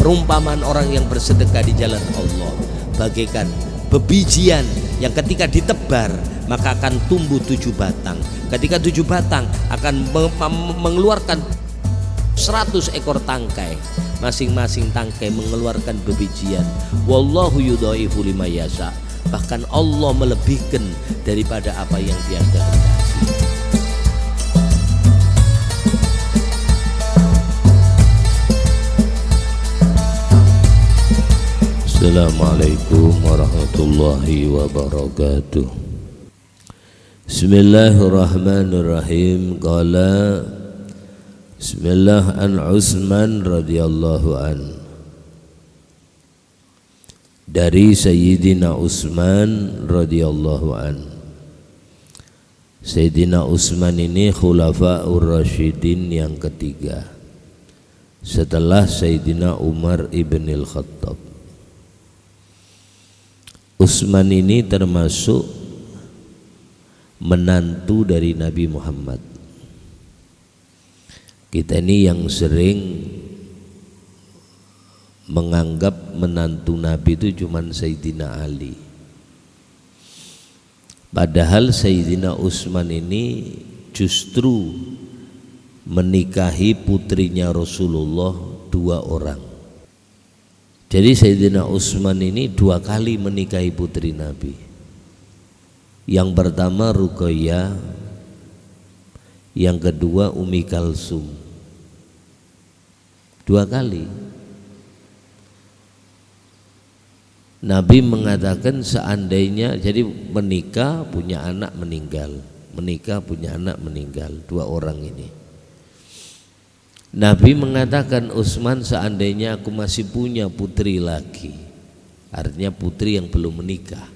Perumpamaan orang yang bersedekah di jalan Allah bagaikan bebijian yang ketika ditebar maka akan tumbuh 7 batang. Ketika 7 batang akan mengeluarkan 100 ekor tangkai. Masing-masing tangkai mengeluarkan bebijian. Wallahu yudhaifu liman yasha. Bahkan Allah melebihkan daripada apa yang Dia kehendaki. Assalamualaikum warahmatullahi wabarakatuh. Bismillahirrahmanirrahim. Qala Bismillah an Utsman radhiyallahu an. Dari Sayyidina Utsman radhiyallahu an. Sayyidina Utsman ini Khulafaur Rasyidin yang ketiga setelah Sayyidina Umar ibn al-Khattab. Utsman ini termasuk menantu dari Nabi Muhammad. Kita ini yang sering menganggap menantu Nabi itu cuma Sayyidina Ali. Padahal Sayyidina Utsman ini justru menikahi putrinya Rasulullah 2 orang. Jadi Sayyidina Utsman ini 2 kali menikahi putri Nabi. Yang pertama Ruqayyah, yang kedua Ummi Kalsum. 2 kali. Nabi mengatakan seandainya jadi menikah punya anak meninggal, menikah punya anak meninggal, 2 orang ini. Nabi mengatakan, Utsman, seandainya aku masih punya putri lagi, artinya putri yang belum menikah,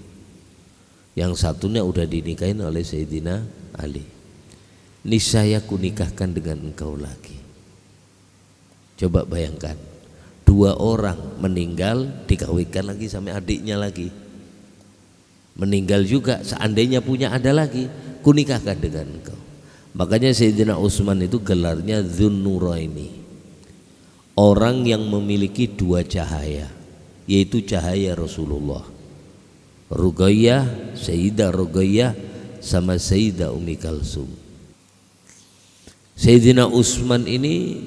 yang satunya udah dinikahin oleh Sayyidina Ali, niscaya ku nikahkan dengan engkau lagi. Coba bayangkan, 2 orang meninggal dikawinkan lagi sama adiknya lagi, meninggal juga, seandainya punya ada lagi, ku nikahkan dengan engkau. Makanya Sayyidina Utsman itu gelarnya Dzunnuraini, orang yang memiliki 2 cahaya, yaitu cahaya Rasulullah. Ruqayyah, Sayyidah Ruqayyah sama Sayyidah Ummi Kalsum. Sayyidina Utsman ini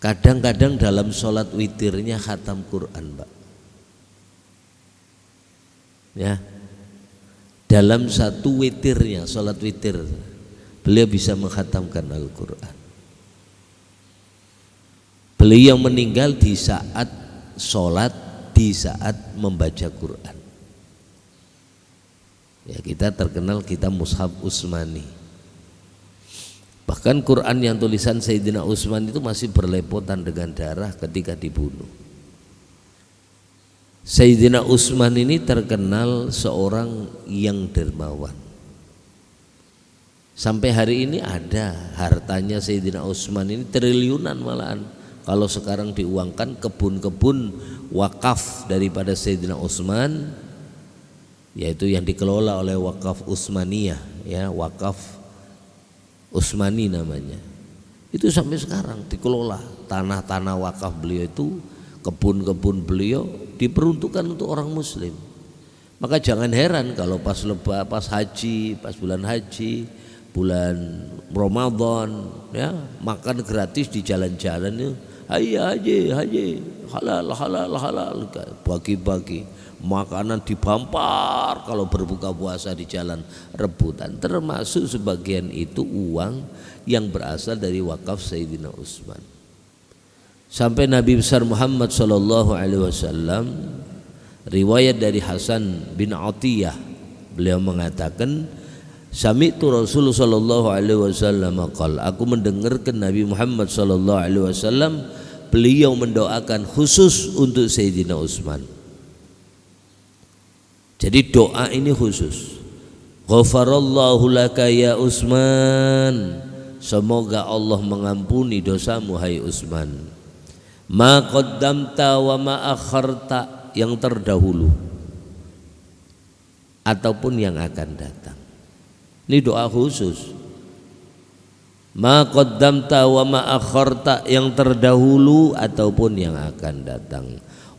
kadang-kadang dalam sholat witirnya khatam Quran, Pak. Ya. Dalam satu witirnya, sholat witir, beliau bisa menghatamkan Al-Quran. Beliau meninggal di saat sholat, di saat membaca Quran. Ya, kita terkenal kita Mushaf Utsmani. Bahkan Quran yang tulisan Sayyidina Utsman itu masih berlepotan dengan darah ketika dibunuh. Sayyidina Utsman ini terkenal seorang yang dermawan. Sampai hari ini ada hartanya Sayyidina Utsman ini triliunan malahan. Kalau sekarang diuangkan kebun-kebun wakaf daripada Sayyidina Utsman, yaitu yang dikelola oleh Wakaf Utsmaniyah, ya, Wakaf Utsmani namanya. Itu sampai sekarang dikelola, tanah-tanah wakaf beliau itu, kebun-kebun beliau diperuntukkan untuk orang muslim. Maka jangan heran kalau pas haji, pas bulan haji, bulan Ramadan, ya, makan gratis di jalan-jalan itu. Haji, halal, bagi-bagi makanan dibampar kalau berbuka puasa di jalan, rebutan. Termasuk sebagian itu uang yang berasal dari wakaf Sayyidina Utsman. Sampai Nabi besar Muhammad sallallahu alaihi wasallam, riwayat dari Hasan bin Atiyah, beliau mengatakan, sami'tu Rasul sallallahu alaihi wasallam qala, aku mendengarkan Nabi Muhammad sallallahu alaihi wasallam beliau mendoakan khusus untuk Sayyidina Utsman. Jadi doa ini khusus. Ghafarallahu laka ya Utsman, semoga Allah mengampuni dosamu hai Utsman. Ma qaddamta wa ma akharta, yang terdahulu ataupun yang akan datang. Ini doa khusus. ma qaddamta wa ma akharta, yang terdahulu ataupun yang akan datang,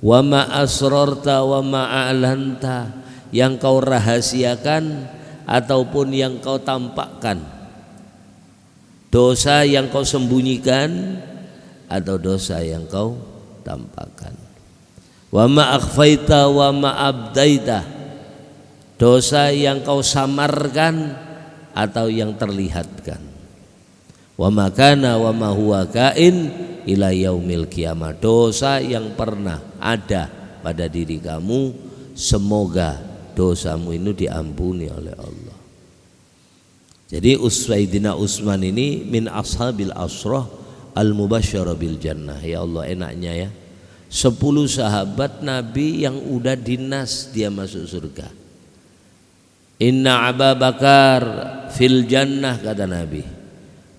wa ma asrarta wa ma a'lanta, yang kau rahasiakan ataupun yang kau tampakkan, dosa yang kau sembunyikan atau dosa yang kau tampakkan. Wa ma akhfaita wa ma abdaita, dosa yang kau samarkan atau yang terlihatkan. Wa makana wa ma huwa kain ila yaumil qiyamah, dosa yang pernah ada pada diri kamu, semoga dosamu ini diampuni oleh Allah. Jadi Sayyidina Utsman ini min ashabil asrah al mubasysyarah bil jannah. Ya Allah, enaknya ya, 10 sahabat Nabi yang udah dinas dia masuk surga. Inna Abu Bakar fil jannah, kata Nabi.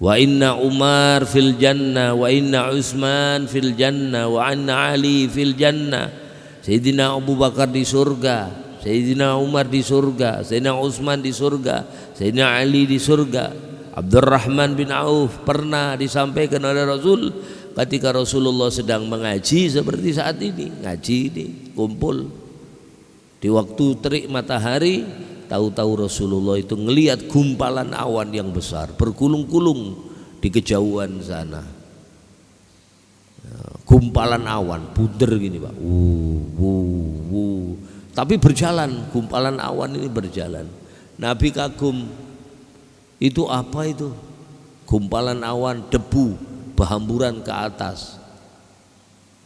Wa inna Umar fil jannah, wa inna Utsman fil jannah, wa inna Ali fil jannah. Sayyidina Abu Bakar di surga, Sayyidina Umar di surga, Sayyidina Utsman di surga, Sayyidina Ali di surga. Abdurrahman bin Auf pernah disampaikan oleh Rasul ketika Rasulullah sedang mengaji seperti saat ini, ngaji ini kumpul di waktu terik matahari. Tahu-tahu Rasulullah itu ngelihat gumpalan awan yang besar berkulung-kulung di kejauhan sana. Gumpalan awan bunder gini Pak, tapi berjalan, gumpalan awan ini berjalan. Nabi kagum, itu apa itu? Gumpalan awan, debu berhamburan ke atas.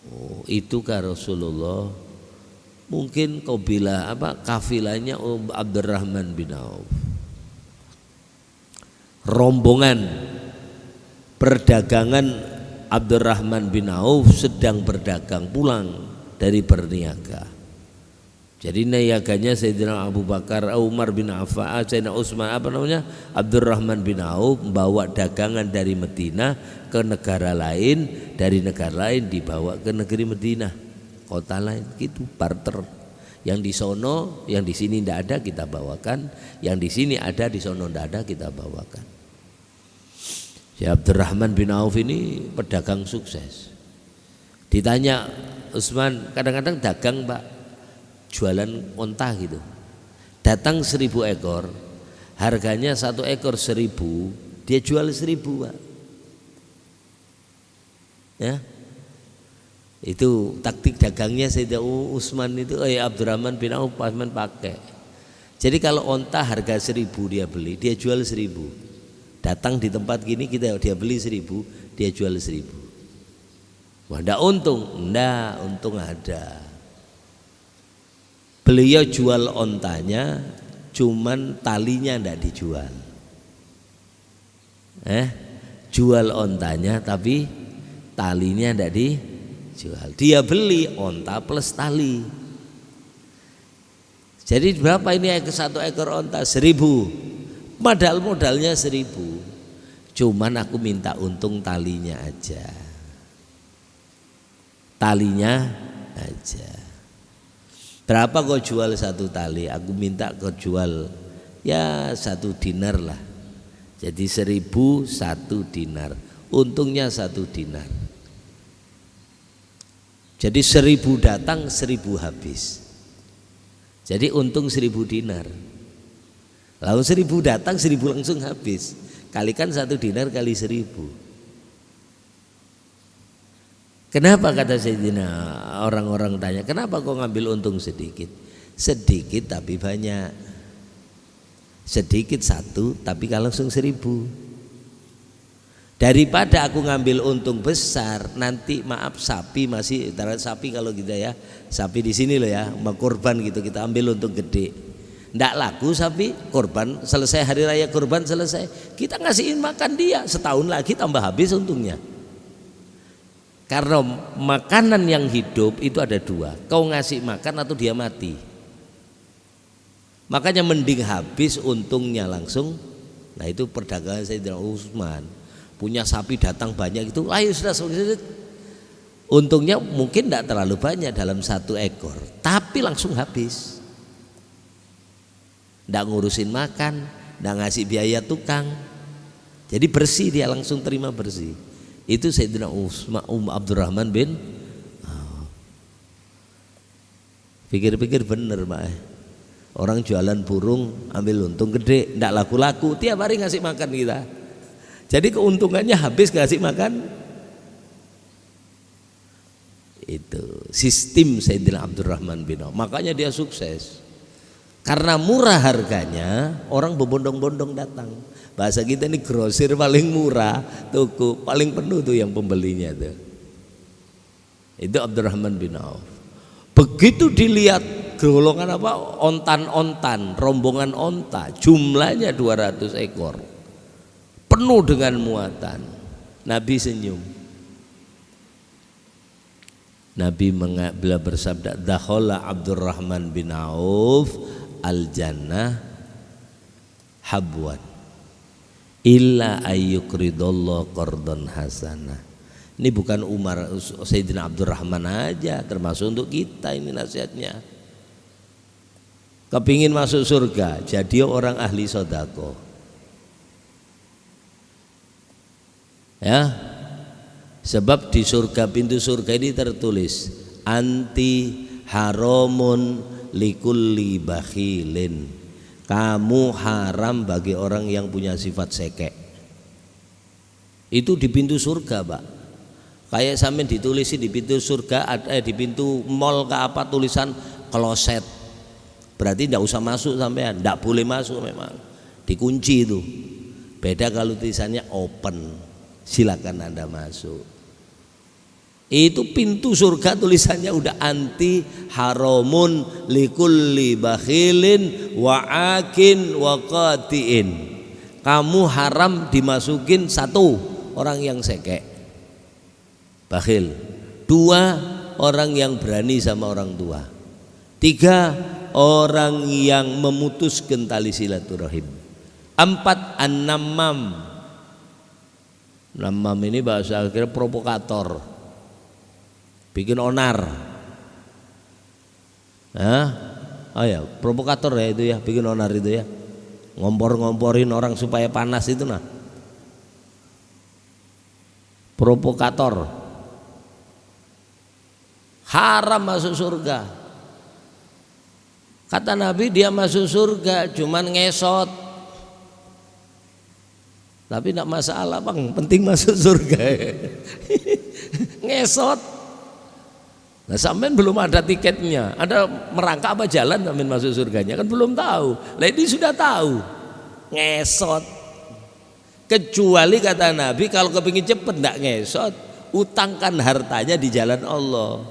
Oh, itu kah Rasulullah? Mungkin kau bilang apa, kafilahnya Abdurrahman bin Auf, rombongan perdagangan Abdurrahman bin Auf sedang berdagang pulang dari berniaga. Jadi niaganya Sayyidina Abu Bakar, Umar bin Affan, Sayyidina Utsman, Abdurrahman bin Auf membawa dagangan dari Madinah ke negara lain, dari negara lain dibawa ke negeri Madinah, kota lain, gitu, barter. Yang di sono, yang di sini tidak ada kita bawakan, yang di sini ada, di sono tidak ada kita bawakan. Si Abdurrahman bin Auf ini pedagang sukses. Ditanya Utsman, kadang-kadang dagang Pak, jualan onta gitu. Datang 1000 ekor, harganya 1 ekor 1000, dia jual 1000 Pak. Ya. Itu taktik dagangnya Sayyidina Utsman itu, Abdurrahman bin Auf pakai. Jadi kalau onta harga 1000 dia beli, dia jual 1000. Datang di tempat gini dia beli 1000, dia jual 1000. Wah, enggak untung? Enggak, untung ada. Beliau jual ontanya, cuman talinya enggak dijual. Jual ontanya tapi talinya enggak dijual. Dia beli onta plus tali. Jadi berapa ini 1 ekor onta? 1000. Padahal modalnya 1000. Cuman aku minta untung talinya aja. Talinya aja. Berapa kau jual 1 tali? Aku minta kau jual ya 1 dinar lah. Jadi 1000 1 dinar. Untungnya 1 dinar. Jadi 1000 datang 1000 habis. Jadi untung 1000 dinar. Lalu 1000 datang 1000 langsung habis. Kalikan 1 dinar kali 1000. Kenapa, kata Sayyidina, orang-orang tanya, kenapa kau ngambil untung sedikit? Sedikit tapi banyak. Sedikit 1 tapi kalau langsung 1000. Daripada aku ngambil untung besar, nanti maaf sapi masih, sapi kalau kita ya, sapi di sini loh ya, mau korban gitu, kita ambil untung gede. Ndak laku sapi, korban selesai, hari raya korban selesai, kita ngasihin makan dia, setahun lagi tambah habis untungnya. Karena makanan yang hidup itu ada 2, kau ngasih makan atau dia mati. Makanya mending habis untungnya langsung. Nah itu perdagangan Sayyidina Utsman. Punya sapi datang banyak itu, ayo sudah, untungnya mungkin tidak terlalu banyak dalam 1 ekor, tapi langsung habis. Tidak ngurusin makan, tidak ngasih biaya tukang, Jadi bersih, dia langsung terima bersih. Itu Sayyidina Abdurrahman bin Auf. Pikir-pikir bener Pak. Orang jualan burung ambil untung gede, ndak laku-laku, tiap hari ngasih makan kita. Jadi keuntungannya habis ngasih makan. Itu sistem Sayyidina Abdurrahman bin Auf. Makanya dia sukses. Karena murah harganya, orang berbondong-bondong datang. Bahasa kita ini grosir paling murah, toko paling penuh tuh yang pembelinya tuh. Itu Abdurrahman bin Auf. Begitu dilihat golongan apa? Ontan-ontan, rombongan onta, jumlahnya 200 ekor. Penuh dengan muatan. Nabi senyum. Nabi bila bersabda, dakhala Abdurrahman bin Auf al-jannah habwan illa ayyukridallahu qardan hasanah. Ini bukan Umar, Sayyidina Abdurrahman aja, termasuk untuk kita ini nasihatnya. Kepingin masuk surga, jadi orang ahli sodako. Ya, sebab di surga, pintu surga ini tertulis anti haramun likulli bakhilin, kamu haram bagi orang yang punya sifat sekek. Itu di pintu surga Pak. Kayak sampean ditulis di pintu surga, di pintu mall ke apa tulisan kloset, berarti tidak usah masuk sampean, tidak boleh masuk, memang dikunci itu. Beda kalau tulisannya open, silakan Anda masuk. Itu pintu surga tulisannya udah anti haramun likulli bakhilin wa'akin waqatiin. Kamu haram dimasukin satu, orang yang sekek, bakhil. Dua, orang yang berani sama orang tua. Tiga, orang yang memutuskan tali silaturahim. Empat, an-namam. Namam ini bahasa akhirnya provokator, bikin onar. Oh ya, provokator ya itu ya, bikin onar itu ya. Ngompor-ngomporin orang supaya panas itu nah. Provokator. Haram masuk surga. Kata Nabi dia masuk surga cuman ngesot. Tapi tidak masalah Bang, penting masuk surga. Ngesot. Nah sampean belum ada tiketnya, ada merangkak apa jalan sampean masuk surganya kan belum tahu. Lah ini sudah tahu, ngesot. Kecuali kata Nabi kalau kepingin cepet tidak ngesot, utangkan hartanya di jalan Allah.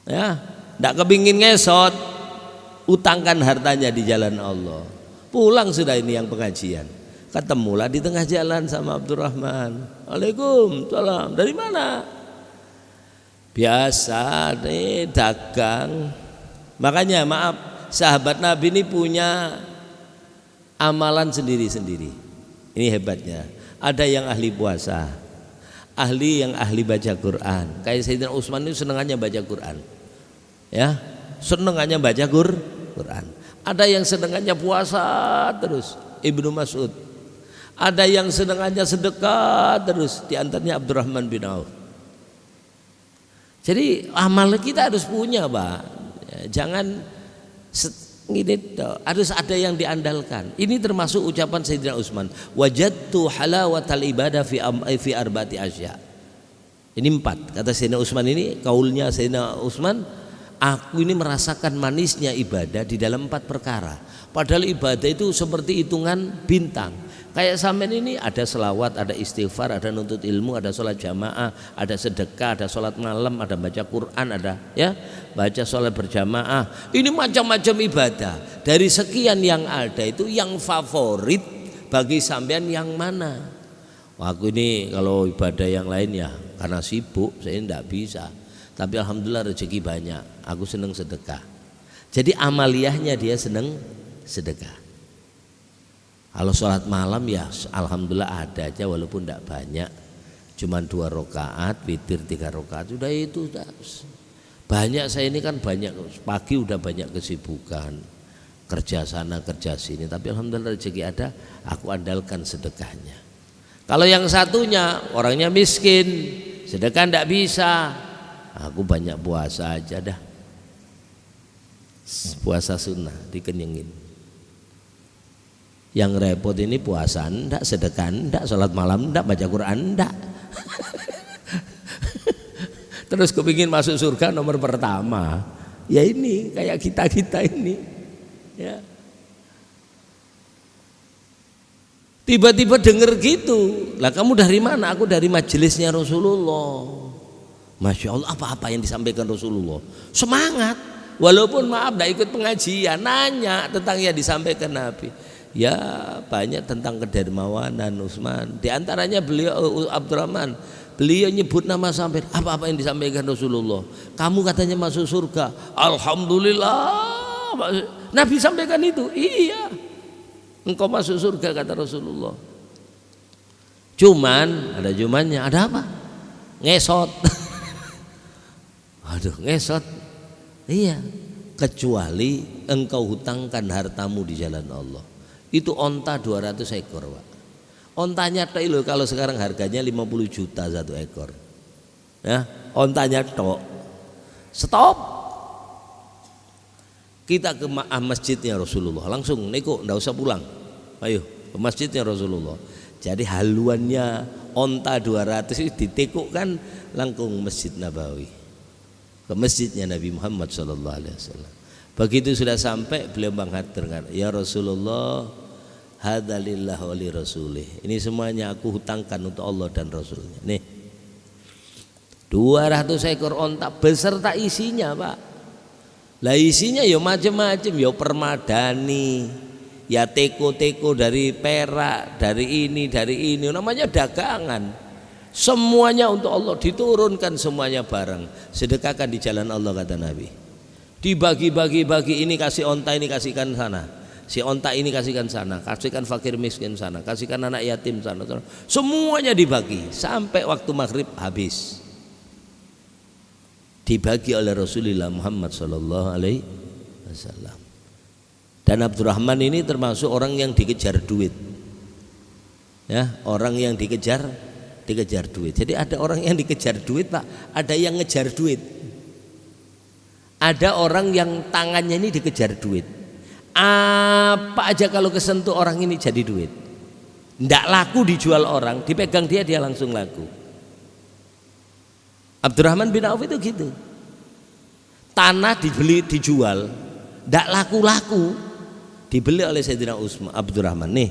Ya, tidak kepingin ngesot, utangkan hartanya di jalan Allah. Pulang sudah ini yang pengajian. Ketemulah di tengah jalan sama Abdurrahman. Waalaikumsalam. Dari mana? Biasa nih dagang. Makanya maaf, sahabat Nabi ini punya amalan sendiri-sendiri. Ini hebatnya. Ada yang ahli puasa, yang ahli baca Quran. Kayak Sayyidina Utsman itu senengannya baca Quran. Ya, senengannya baca Quran. Ada yang senengannya puasa terus, Ibnu Mas'ud. Ada yang senengannya sedekah terus, di antaranya Abdurrahman bin Auf. Jadi amal kita harus punya Pak, jangan gini, harus ada yang diandalkan. Ini termasuk ucapan Sayyidina Utsman, wajadtu halawatal ibadah fi arba'ati asya. Ini 4 kata Sayyidina Utsman, ini kaulnya Sayyidina Utsman, aku ini merasakan manisnya ibadah di dalam 4 perkara. Padahal ibadah itu seperti hitungan bintang. Kayak sampean ini ada selawat, ada istighfar, ada nuntut ilmu, ada sholat jamaah, ada sedekah, ada sholat malam, ada baca Quran, ada ya baca sholat berjamaah. Ini macam-macam ibadah. Dari sekian yang ada itu yang favorit bagi sampean yang mana? Wah, aku ini kalau ibadah yang lain ya karena sibuk saya tidak bisa. Tapi alhamdulillah rezeki banyak. Aku senang sedekah. Jadi amaliyahnya dia senang sedekah. Kalau sholat malam ya alhamdulillah ada aja walaupun tidak banyak, cuman 2 rakaat, witir 3 rakaat, sudah itu banyak. Saya ini kan banyak, pagi udah banyak kesibukan, kerja sana kerja sini, tapi alhamdulillah rezeki ada, aku andalkan sedekahnya. Kalau yang satunya orangnya miskin, sedekah ndak bisa, aku banyak puasa aja dah, puasa sunnah dikenyangin. Yang repot ini puasa ndak, sedekah ndak, sholat malam ndak, baca Quran ndak. Terus kepingin masuk surga nomor pertama, ya ini kayak kita ini, ya. Tiba-tiba denger gitu, lah kamu dari mana? Aku dari majelisnya Rasulullah. Masya Allah, apa-apa yang disampaikan Rasulullah, semangat. Walaupun maaf tidak ikut pengajian, nanya tentang yang disampaikan Nabi. Ya banyak tentang kedermawanan Utsman. Di antaranya beliau Abdurrahman, beliau nyebut nama sampai apa-apa yang disampaikan Rasulullah. Kamu katanya masuk surga, alhamdulillah. Nabi sampaikan itu, iya. Engkau masuk surga kata Rasulullah. Cuman ada cumannya, ada apa? Ngesot. Aduh, ngesot. Iya. Kecuali engkau hutangkan hartamu di jalan Allah. Itu onta 200 ekor, Pak. Ontanya tok loh, kalau sekarang harganya 50 juta satu ekor. Ya, ontanya tok. Stop. Kita ke masjidnya Rasulullah, langsung neko, ndak usah pulang. Ayo ke masjidnya Rasulullah. Jadi haluannya onta 200 itu ditekukkan langsung Masjid Nabawi, ke masjidnya Nabi Muhammad SAW. Begitu sudah sampai beliau mengatakan, ya Rasulullah, hadzalillah wa li rasulih. Ini semuanya aku hutangkan untuk Allah dan Rasulnya. Nih 200 ekor onta beserta isinya, Pak. Lah isinya ya macam-macam, ya permadani, ya teko-teko dari perak, dari ini, namanya dagangan. Semuanya untuk Allah, diturunkan semuanya barang. Sedekahkan di jalan Allah kata Nabi. Dibagi-bagi, ini kasih onta, ini kasihkan sana. Si onta ini kasihkan sana, kasihkan fakir miskin sana, kasihkan anak yatim sana. Semuanya dibagi sampai waktu maghrib habis. Dibagi oleh Rasulullah Muhammad sallallahu alaihi wasallam. Dan Abdurrahman ini termasuk orang yang dikejar duit. Ya, orang yang dikejar duit. Jadi ada orang yang dikejar duit, Pak, ada yang ngejar duit. Ada orang yang tangannya ini dikejar duit. Apa aja kalau kesentuh orang ini jadi duit. Ndak laku dijual orang, dipegang dia langsung laku. Abdurrahman bin Auf itu gitu. Tanah dibeli dijual, ndak laku-laku, dibeli oleh Sayyidina Abdurrahman. Nih,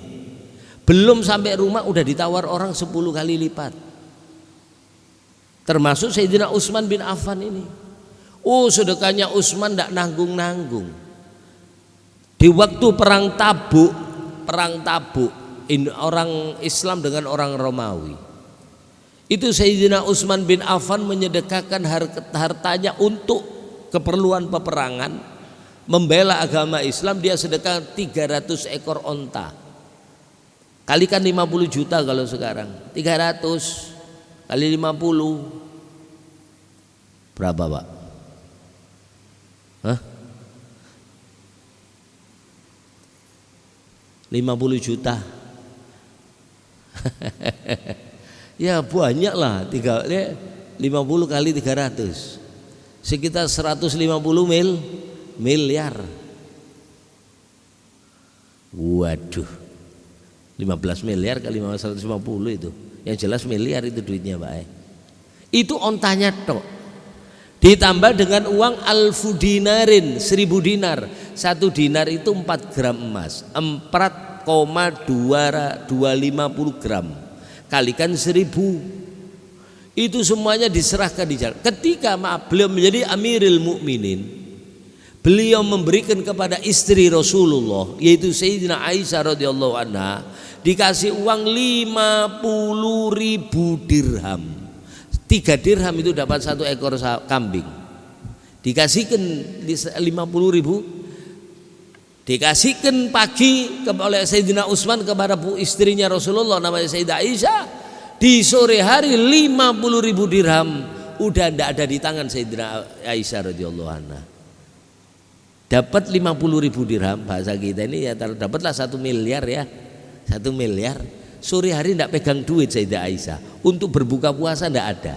belum sampai rumah udah ditawar orang 10 kali lipat. Termasuk Sayyidina Utsman bin Affan ini. Oh, sedekahnya Utsman ndak nanggung-nanggung. Di waktu perang Tabuk, orang Islam dengan orang Romawi. Itu Sayyidina Utsman bin Affan menyedekahkan hartanya untuk keperluan peperangan, membela agama Islam. Dia sedekah 300 ekor onta. Kalikan 50 juta kalau sekarang. 300 kali 50 berapa, Pak? Hah? 50 juta. Ya banyak lah, 50 kali 300 sekitar 150 miliar. Waduh, 15 miliar kali 150 itu, yang jelas miliar itu duitnya, Pak. Itu ontanya tok, ditambah dengan uang alfu dinarin, 1000 dinar. 1 dinar itu 4 gram emas, 4,250 gram, kalikan 1000. Itu semuanya diserahkan di jalan. Ketika beliau menjadi Amirul Mukminin, beliau memberikan kepada istri Rasulullah, yaitu Sayyidina Aisyah radhiyallahu anha, dikasih uang 50.000 dirham. 3 dirham itu dapat 1 ekor kambing. Dikasihkan 50.000, dikasihkan pagi oleh Sayyidina Utsman kepada istrinya Rasulullah namanya Sayyidah Aisyah. Di sore hari 50.000 dirham udah tidak ada di tangan Sayyidina Aisyah radhiyallahu anha. dapat 50.000 dirham, bahasa kita ini ya dapatlah 1 miliar ya, 1 miliar. Sore hari tidak pegang duit Sayyidah Aisyah, untuk berbuka puasa tidak ada.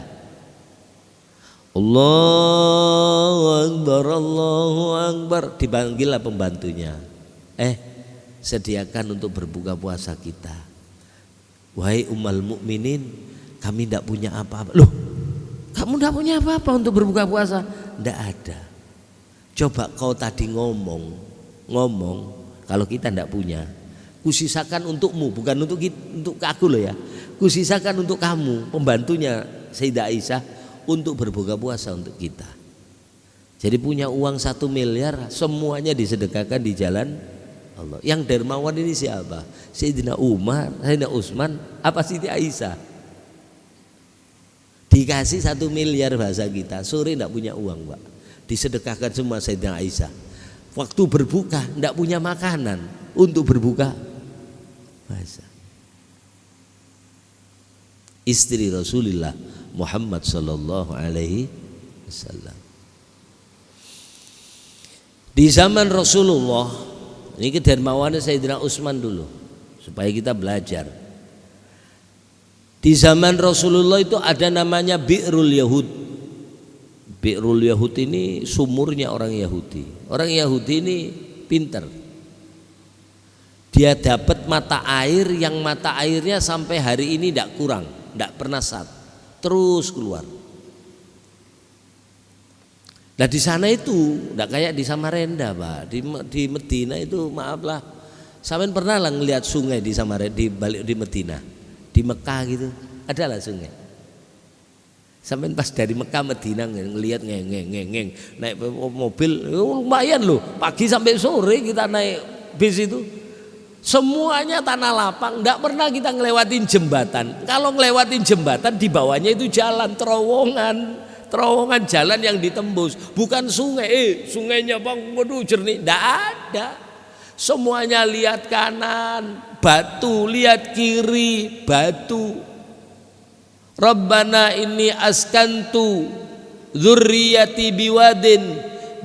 Allahu Akbar, Allahu Akbar, dipanggillah pembantunya, sediakan untuk berbuka puasa kita. Wahai ummul mukminin, kami tidak punya apa-apa. Loh, kamu tidak punya apa-apa untuk berbuka puasa? Tidak ada. Coba kau tadi ngomong kalau kita tidak punya, kusisakan untukmu, bukan untuk aku loh ya, kusisakan untuk kamu, pembantunya Sayyidah Aisyah, untuk berbuka puasa untuk kita. Jadi punya uang 1 miliar, semuanya disedekahkan di jalan Allah. Yang dermawan ini siapa? Sayyidina Umar, Sayyidina Utsman, apa Siti Aisyah? Dikasih 1 miliar bahasa kita, sore tidak punya uang Pak, disedekahkan semua Sayyidina Aisyah. Waktu berbuka tidak punya makanan untuk berbuka puasa. Istri Rasulullah Muhammad sallallahu alaihi wasallam. Di zaman Rasulullah, ini kedermawanan Sayyidina Utsman dulu supaya kita belajar. Di zaman Rasulullah itu ada namanya Bi'rul Yahud. Bi'rul Yahud ini sumurnya orang Yahudi. Orang Yahudi ini pinter. Dia dapat mata air yang mata airnya sampai hari ini tidak kurang, tidak pernah sat, terus keluar. Nah di sana itu tidak kayak di Samarinda Pak. Di Medina itu maaflah, sampean pernah lah ngelihat sungai di Samarinda, di Medina, di Mekah gitu, ada lah sungai. Sampai pas dari Mekah Medina ngelihat ngeng naik mobil lumayan loh, pagi sampai sore kita naik bis itu, semuanya tanah lapang, tidak pernah kita ngelewatin jembatan. Kalau ngelewatin jembatan di bawahnya itu jalan terowongan jalan yang ditembus, bukan sungai. Sungainya bang, waduh jernih, tidak ada. Semuanya lihat kanan batu, lihat kiri batu. Rabbana inni askantu dzurriyyati biwadin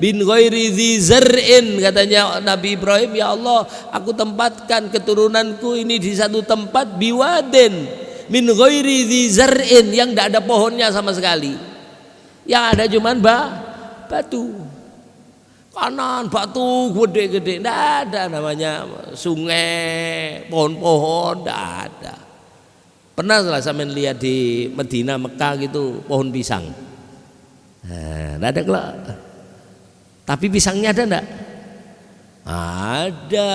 bin ghairi dzi zar'in, katanya Nabi Ibrahim, ya Allah aku tempatkan keturunanku ini di satu tempat biwadin min ghairi dzi zar'in, yang tidak ada pohonnya sama sekali, yang ada cuman batu. Kanan batu gede-gede, tidak ada namanya sungai, pohon-pohon, tidak ada. Pernah lah saya lihat di Medina, Mekah gitu pohon pisang, nah, ada kelak. Tapi pisangnya ada enggak? Ada.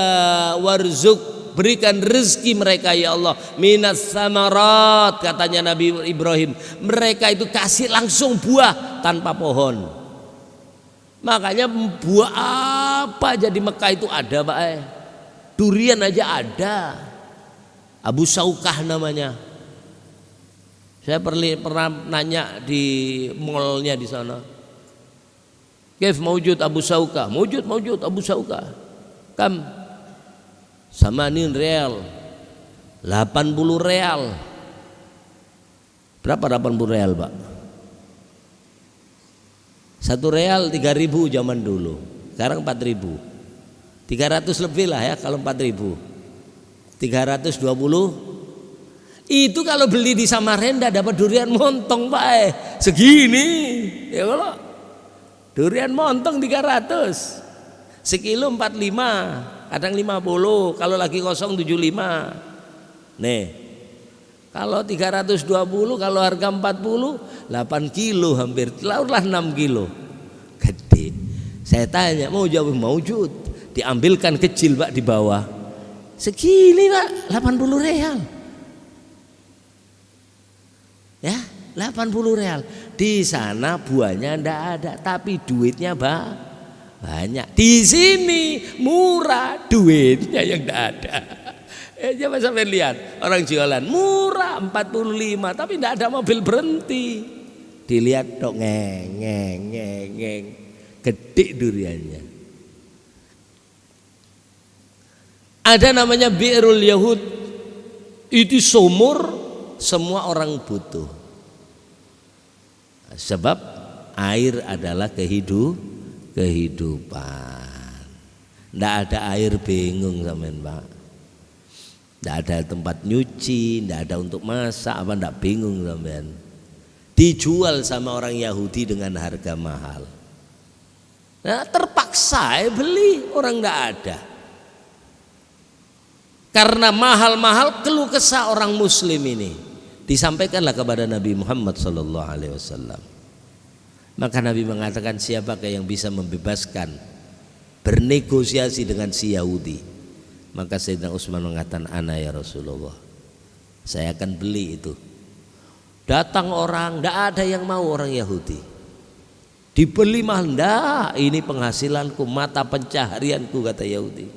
Warzuk, berikan rezeki mereka ya Allah, minas samarat, katanya Nabi Ibrahim. Mereka itu kasih langsung buah tanpa pohon. Makanya buah apa aja di Mekah itu ada Pak. Durian aja ada. Abu Saukah namanya. Saya pernah nanya di mallnya di sana. Kef maujud Abu Saukah, maujud Abu Saukah. Kam? Samanin real, 80 real. Berapa 80 real Pak? 1 real 3.000 zaman dulu. Sekarang 4.000. 300 lebih lah ya kalau 4.000. 320. Itu kalau beli di Samarinda dapat durian montong Pak, segini ya, kalau durian montong 300, sekilo 45, kadang 50, kalau lagi kosong 75. Nih kalau 320, kalau harga 40, 8 kilo hampir, lautlah 6 kilo, gede. Saya tanya mau jawab maujud, diambilkan kecil Pak di bawah, segini Pak, 80 real. Ya, 80 real. Di sana buahnya ndak ada, tapi duitnya banyak. Di sini murah, duitnya yang ndak ada. Coba sampai lihat orang jualan murah 45, tapi ndak ada mobil berhenti. Dilihat dong, ngeng, gede duriannya. Ada namanya Bi'rul Yahud, itu sumur. Semua orang butuh, sebab air adalah kehidupan. Ndak ada air, bingung sampean Pak. Ndak ada tempat nyuci, ndak ada untuk masak, apa ndak bingung sampean. Dijual sama orang Yahudi dengan harga mahal. Nah, terpaksa beli, orang ndak ada. Karena mahal-mahal keluh kesah orang Muslim ini disampaikanlah kepada Nabi Muhammad SAW. Maka Nabi mengatakan, siapakah yang bisa membebaskan, bernegosiasi dengan si Yahudi? Maka Sayyidina Utsman mengatakan, ana ya Rasulullah, saya akan beli itu. Datang orang, tidak ada yang mau orang Yahudi. Dibeli mahal, enggak, ini penghasilanku, mata pencaharianku, kata Yahudi.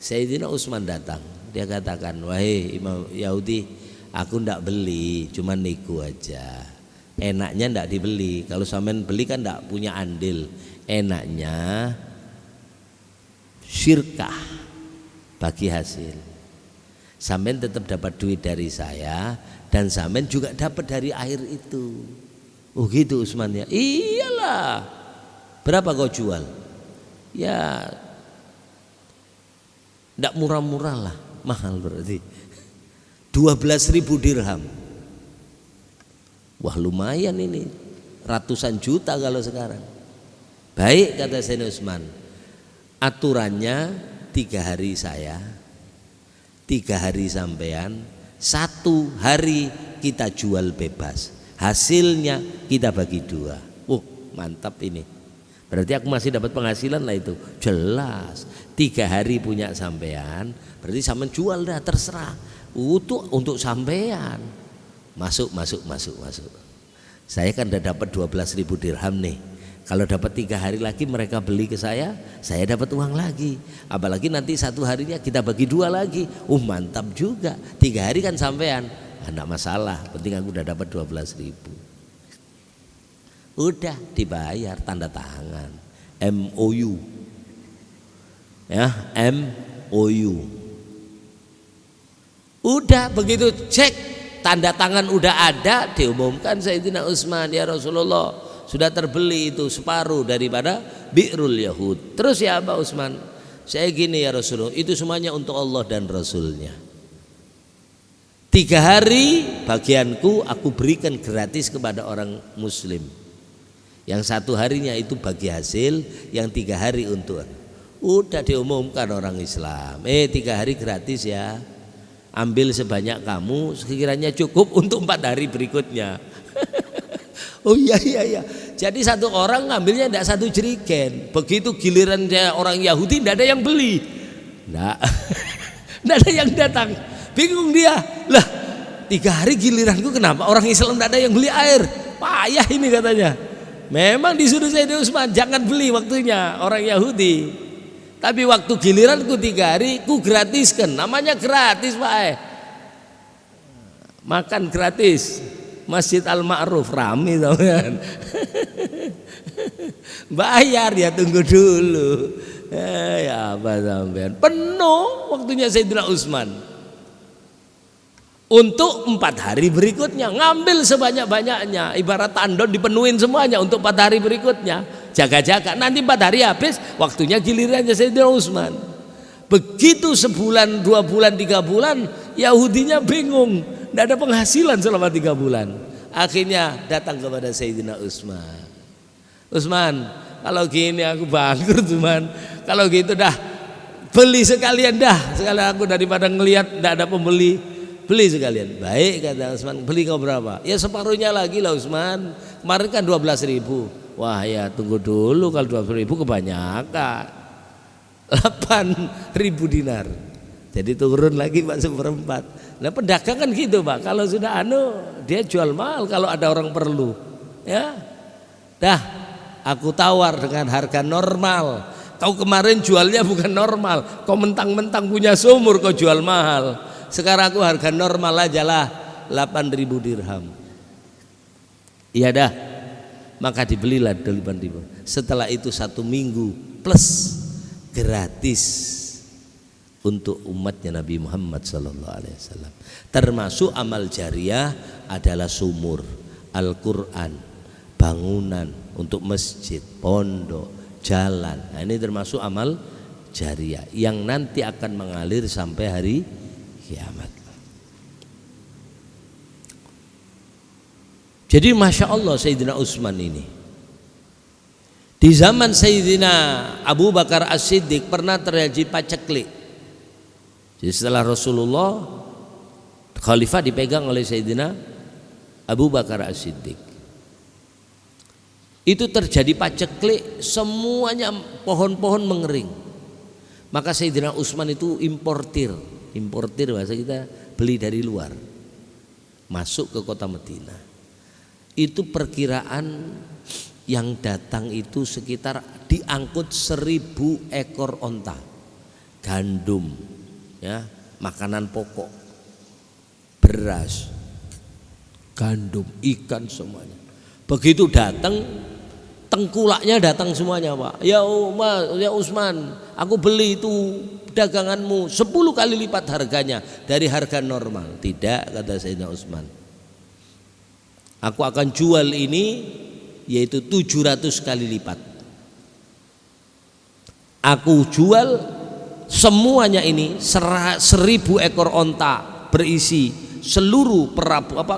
Sayyidina Utsman datang, dia katakan, wahai Imam Yahudi, aku ndak beli, cuma nego aja. Enaknya ndak dibeli, kalau sampean beli kan ndak punya andil. Enaknya syirkah, bagi hasil. Sampean tetap dapat duit dari saya dan sampean juga dapat dari air itu. Oh gitu Utsman ya. Iyalah. Berapa kau jual? Ya ndak murah-murah lah, mahal berarti. 12.000 dirham. Wah lumayan ini, ratusan juta kalau sekarang. Baik, kata Sayyidina Utsman, aturannya 3 hari saya, 3 hari sampean, 1 hari kita jual bebas, hasilnya kita bagi 2. Mantap ini, berarti aku masih dapat penghasilan lah itu. Jelas 3 hari punya sampean, berarti sampean jual dah, terserah. Untuk sampean. Masuk. Saya kan udah dapat 12.000 dirham nih. Kalau dapat 3 hari lagi mereka beli ke saya dapat uang lagi. Apalagi nanti 1 harinya kita bagi 2 lagi. Mantap juga. 3 hari kan sampean. Enggak masalah, penting aku udah dapat 12.000. Udah dibayar, tanda tangan. MOU. Ya, MOU. Udah begitu cek, tanda tangan udah ada, diumumkan Sayyidina Utsman, ya Rasulullah, sudah terbeli itu separuh daripada Bi'rul Yahud. Terus ya Pak Utsman, saya gini ya Rasulullah, itu semuanya untuk Allah dan Rasulnya. 3 hari bagianku aku berikan gratis kepada orang Muslim. Yang 1 harinya itu bagi hasil, yang 3 hari untuk. Udah diumumkan orang Islam. 3 hari gratis ya. Ambil sebanyak kamu, sekiranya cukup untuk 4 hari berikutnya. Oh iya. Jadi 1 orang ngambilnya tidak 1 jerigen. Begitu giliran orang Yahudi tidak ada yang beli. Tidak ada yang datang. Bingung dia. Lah 3 hari giliranku, kenapa orang Islam tidak ada yang beli air? Payah ini katanya. Memang disuruh Sayyidina Utsman jangan beli waktunya orang Yahudi. Tapi waktu giliranku 3 hari ku gratiskan. Namanya gratis Pak. Makan gratis. Masjid Al-Ma'ruf rame kan. Bayar ya, tunggu dulu. Ya apa sampean? Penuh waktunya Sayyidina Utsman. Untuk 4 hari berikutnya ngambil sebanyak-banyaknya. Ibarat tandon dipenuhin semuanya untuk 4 hari berikutnya. Jaga-jaga, nanti 4 hari habis, waktunya gilirannya Sayyidina Utsman. Begitu sebulan, 2 bulan, 3 bulan, Yahudinya bingung, tidak ada penghasilan selama 3 bulan. Akhirnya datang kepada Sayyidina Utsman. Utsman, kalau gini aku bangkrut Utsman. Kalau gitu dah, beli sekalian dah. Sekalian aku daripada ngelihat tidak ada pembeli, beli sekalian. Baik kata Utsman, beli kau berapa? Ya separuhnya lagi lah Utsman. Kemarin kan 12.000. Wah ya tunggu dulu, kalau 12.000 kebanyakan. 8.000 dinar. Jadi turun lagi Pak 1/4. Nah pedagang kan gitu Pak, kalau sudah dia jual mahal kalau ada orang perlu. Ya, dah aku tawar dengan harga normal. Kau kemarin jualnya bukan normal, kau mentang-mentang punya sumur kau jual mahal. Sekarang aku harga normal aja lah, 8.000 dirham. Iya dah. Maka dibelilah 8.000. Setelah itu 1 minggu plus gratis untuk umatnya Nabi Muhammad SAW. Termasuk amal jariah adalah sumur, Al-Quran, bangunan untuk masjid, pondok, jalan. Nah, ini termasuk amal jariyah yang nanti akan mengalir sampai hari kiamat. Jadi Masya Allah Sayyidina Utsman ini di zaman Sayyidina Abu Bakar As-Siddiq pernah terjadi paceklik. Jadi setelah Rasulullah, khalifah dipegang oleh Sayyidina Abu Bakar As-Siddiq. Itu terjadi paceklik, semuanya pohon-pohon mengering. Maka Sayyidina Utsman itu importir bahasa kita, beli dari luar, masuk ke kota Madinah. Itu perkiraan yang datang itu sekitar diangkut 1000 ekor onta, gandum, ya, makanan pokok, beras, gandum, ikan, semuanya. Begitu datang, tengkulaknya datang semuanya, Pak. Ya Utsman, aku beli itu daganganmu 10 kali lipat harganya dari harga normal. Tidak, kata Sayyidina Utsman, aku akan jual ini yaitu 700 kali lipat. Aku jual semuanya ini 1000 ekor onta berisi seluruh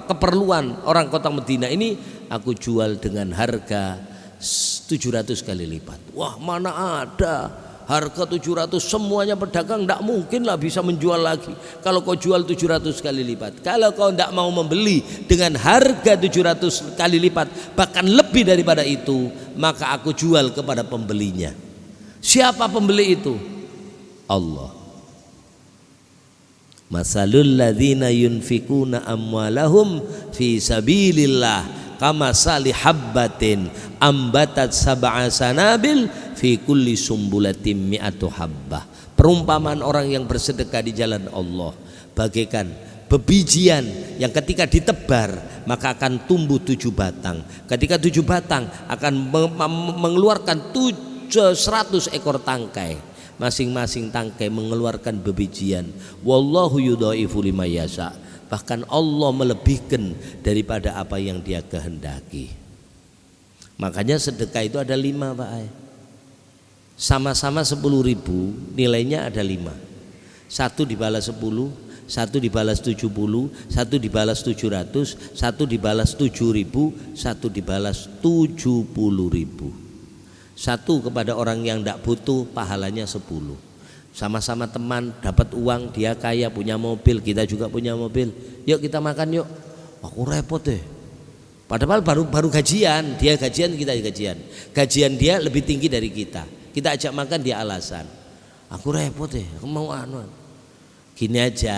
keperluan orang kota Madinah ini, aku jual dengan harga 700 kali lipat. Wah, mana ada harga 700, semuanya pedagang tidak mungkin lah bisa menjual lagi kalau kau jual 700 kali lipat. Kalau kau tidak mau membeli dengan harga 700 kali lipat bahkan lebih daripada itu, maka aku jual kepada pembelinya. Siapa pembeli itu? Allah. Masalul ladzina yunfikuna amwalahum fi sabilillah kamasali habbatin ambatat sab'a sanabil fi kulli sumbulatin mi'atu habbah. Perumpamaan orang yang bersedekah di jalan Allah bagaikan bebijian yang ketika ditebar maka akan tumbuh 7 batang. Ketika 7 batang akan mengeluarkan 100 ekor tangkai. Masing-masing tangkai mengeluarkan bebijian. Wallahu yudhaifu liman yasha. Bahkan Allah melebihkan daripada apa yang Dia kehendaki. Makanya sedekah itu ada 5, Pak. Sama-sama 10.000, nilainya ada 5. 1 dibalas 10, 1 dibalas 70, 1 dibalas 700, 1 dibalas 7.000, 1 dibalas 70.000. 1 kepada orang yang tidak butuh, pahalanya 10. Sama-sama teman, dapat uang, dia kaya, punya mobil, kita juga punya mobil. Yuk kita makan yuk. Aku repot deh. Padahal baru gajian, dia gajian, kita gajian. Gajian dia lebih tinggi dari kita. Kita ajak makan, dia alasan. Aku repot deh, aku mau gini aja,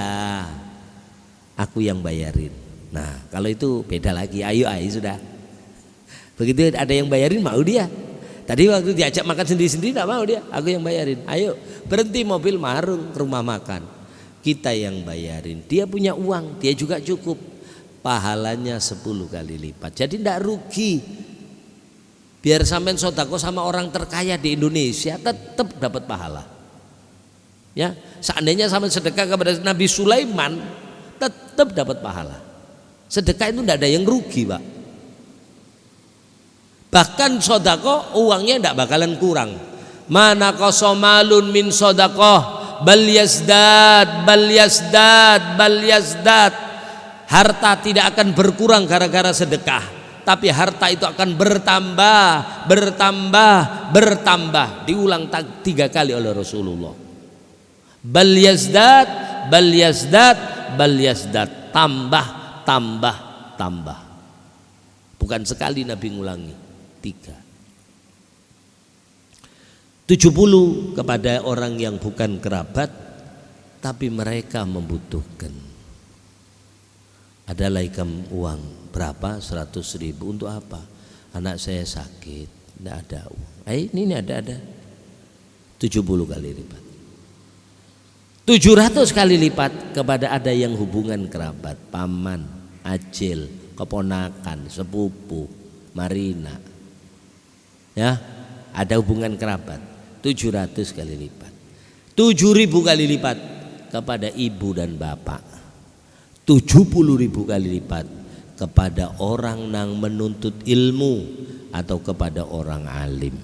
aku yang bayarin. Nah kalau itu beda lagi. Ayo sudah. Begitu ada yang bayarin, mau dia. Tadi waktu diajak makan sendiri-sendiri tidak mau dia, aku yang bayarin. Ayo berhenti mobil, marung ke rumah makan, kita yang bayarin. Dia punya uang, dia juga cukup, pahalanya 10 kali lipat. Jadi tidak rugi. Biar sampean sodako sama orang terkaya di Indonesia tetap dapat pahala. Ya, seandainya sampean sedekah kepada Nabi Sulaiman tetap dapat pahala. Sedekah itu tidak ada yang rugi, Pak. Bahkan sodako uangnya tidak bakalan kurang. Mana kosomalun min sodakoh bal yazdad. Harta tidak akan berkurang gara-gara sedekah, tapi harta itu akan bertambah. Diulang 3 kali oleh Rasulullah. Bal yazdad, tambah. Bukan sekali Nabi ngulangi, 3. 70 kepada orang yang bukan kerabat tapi mereka membutuhkan. Ada laikam uang berapa? 100.000. Untuk apa? Anak saya sakit, tidak ada uang. Ini ada 70 kali lipat. 700 kali lipat kepada ada yang hubungan kerabat, paman, acil, keponakan, sepupu, marina. Ya, ada hubungan kerabat, 700 kali lipat. 7.000 kali lipat kepada ibu dan bapak. 70.000 kali lipat kepada orang yang menuntut ilmu atau kepada orang alim.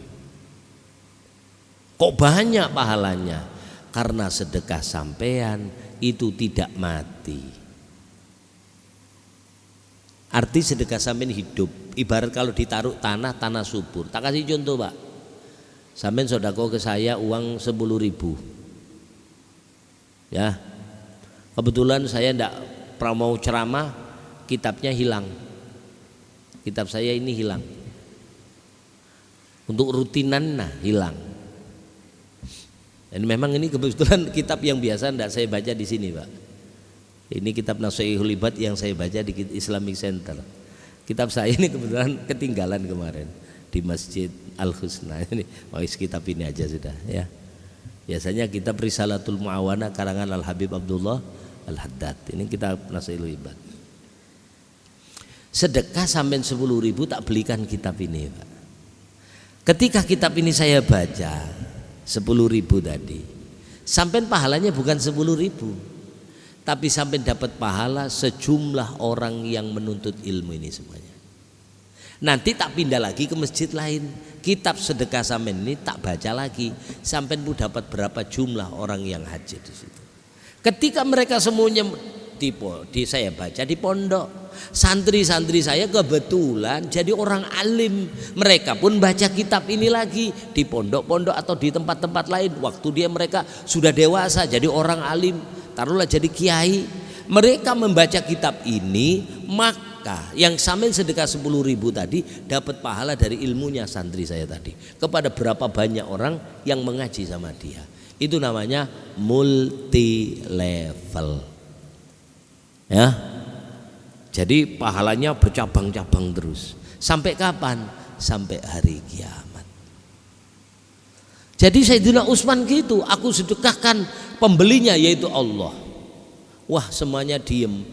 Kok banyak pahalanya? Karena sedekah sampean itu tidak mati. Arti sedekah sampean hidup. Ibarat kalau ditaruh tanah subur. Tak kasih contoh Pak. Sampean sedekah ke saya uang 10.000. Ya. Kebetulan saya tidak mau ceramah, kitabnya hilang. Kitab saya ini hilang. Untuk rutinan hilang. Dan memang ini kebetulan kitab yang biasa tidak saya baca di sini Pak. Ini kitab Nasihatul Ibad yang saya baca di Islamic Center. Kitab saya ini kebetulan ketinggalan kemarin di Masjid Al Husna. Ini kitab ini aja sudah ya. Biasanya kitab Risalatul Mu'awana karangan Al Habib Abdullah Al Haddad. Ini kitab Nasihatul Ibad. Sedekah sampai 10.000 tak belikan kitab ini Pak. Ketika kitab ini saya baca 10.000 tadi, sampai pahalanya bukan 10.000, tapi sampai dapat pahala sejumlah orang yang menuntut ilmu ini semuanya. Nanti tak pindah lagi ke masjid lain, kitab sedekah sampai ini tak baca lagi, sampai pun dapat berapa jumlah orang yang haji di situ. Ketika mereka semuanya saya baca di pondok, santri-santri saya kebetulan jadi orang alim, mereka pun baca kitab ini lagi di pondok-pondok atau di tempat-tempat lain. Waktu mereka sudah dewasa jadi orang alim, taruhlah jadi kiai, mereka membaca kitab ini, maka yang sampai sedekah 10.000 tadi dapat pahala dari ilmunya santri saya tadi kepada berapa banyak orang yang mengaji sama dia. Itu namanya multi level. Ya, jadi pahalanya bercabang-cabang terus. Sampai kapan? Sampai hari kiamat. Jadi Sayyidina Utsman gitu, aku sedekahkan pembelinya yaitu Allah. Wah semuanya diem.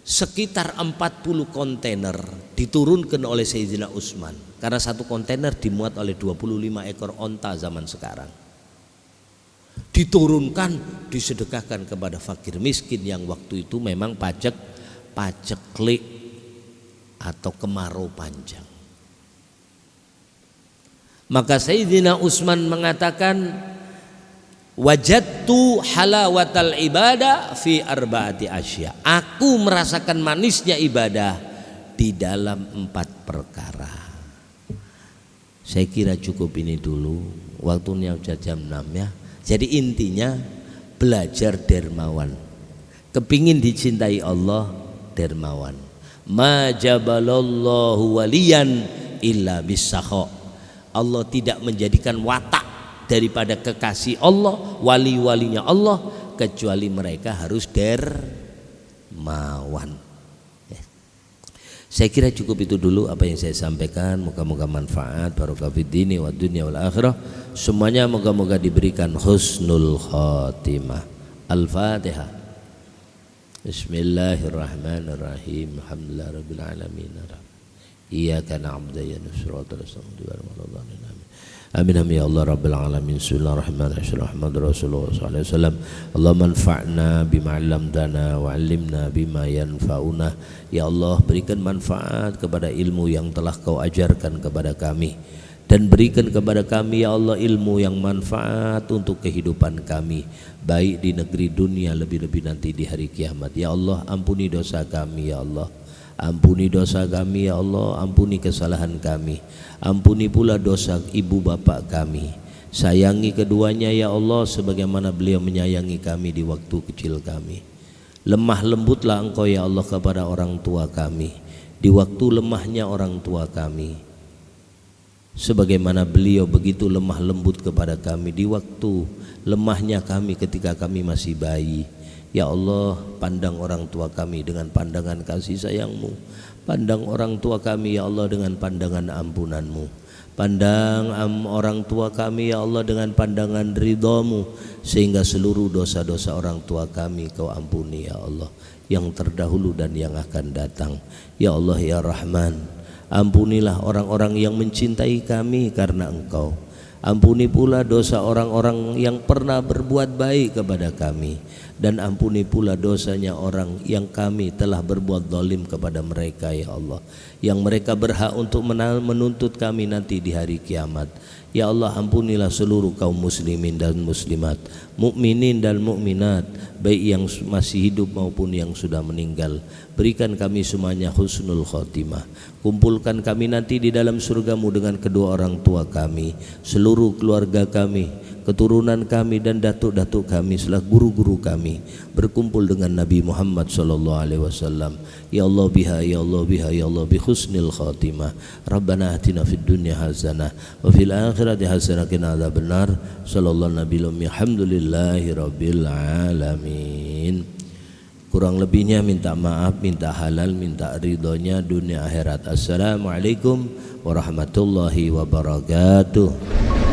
Sekitar 40 kontainer diturunkan oleh Sayyidina Utsman. Karena satu kontainer dimuat oleh 25 ekor onta zaman sekarang. Diturunkan, disedekahkan kepada fakir miskin yang waktu itu memang paceklik atau kemarau panjang. Maka Sayyidina Utsman mengatakan, wajadtu halawatal ibadah fi arba'ati asya. Aku merasakan manisnya ibadah di dalam 4 perkara. Saya kira cukup ini dulu. Waktunya sudah jam 6 ya. Jadi intinya belajar dermawan. Kepingin dicintai Allah, dermawan. Ma jabalallahu waliyan illa bisakha. Allah tidak menjadikan watak daripada kekasih Allah, wali-walinya Allah, kecuali mereka harus dermawan. Saya kira cukup itu dulu apa yang saya sampaikan. Moga-moga manfaat, barokah fid dini wad dunya wal akhirah. Semuanya moga-moga diberikan husnul khatimah. Al-Fatihah. Bismillahirrahmanirrahim. Alhamdulillahirabbil alamin. Iyyaka na'budu wa iyyaka nasta'in. Amin amin ya Allah rabbil alamin. Bismillahirrahmanirrahim. Rasulullah sallallahu alaihi wasallam. Allahumma anfa'na bima 'allamtana wa 'allimna bima yanfa'una. Ya Allah, berikan manfaat kepada ilmu yang telah Kau ajarkan kepada kami, dan berikan kepada kami ya Allah ilmu yang manfaat untuk kehidupan kami, baik di negeri dunia lebih-lebih nanti di hari kiamat. Ya Allah, ampuni dosa kami ya Allah. Ampuni dosa kami ya Allah, ampuni kesalahan kami, ampuni pula dosa ibu bapak kami. Sayangi keduanya ya Allah sebagaimana beliau menyayangi kami di waktu kecil kami. Lemah lembutlah Engkau ya Allah kepada orang tua kami di waktu lemahnya orang tua kami, sebagaimana beliau begitu lemah lembut kepada kami di waktu lemahnya kami ketika kami masih bayi. Ya Allah, pandang orang tua kami dengan pandangan kasih sayang-Mu. Pandang orang tua kami ya Allah dengan pandangan ampunan-Mu. Pandang orang tua kami ya Allah dengan pandangan ridha-Mu, sehingga seluruh dosa-dosa orang tua kami Kau ampuni ya Allah, yang terdahulu dan yang akan datang. Ya Allah ya Rahman, ampunilah orang-orang yang mencintai kami karena Engkau. Ampuni pula dosa orang-orang yang pernah berbuat baik kepada kami. dan ampuni pula dosanya orang yang kami telah berbuat zalim kepada mereka ya Allah, yang mereka berhak untuk menuntut kami nanti di hari kiamat. Ya Allah, ampunilah seluruh kaum muslimin dan muslimat, mukminin dan mukminat, baik yang masih hidup maupun yang sudah meninggal. Berikan kami semuanya husnul khotimah. Kumpulkan kami nanti di dalam surgamu dengan kedua orang tua kami, seluruh keluarga kami, keturunan kami dan datuk-datuk kami, setelah guru-guru kami berkumpul dengan Nabi Muhammad sallallahu alaihi wasallam. Ya Allah biha, ya Allah biha, ya Allah bi husnil khatimah. Rabbana atina fid dunya hasanah wa fil akhirati hasanah qina adzabannar. Sallallahu nabiyil ummi. Alhamdulillahi rabbil alamin. Kurang lebihnya minta maaf, minta halal, minta ridhonya dunia akhirat. Assalamualaikum warahmatullahi wabarakatuh.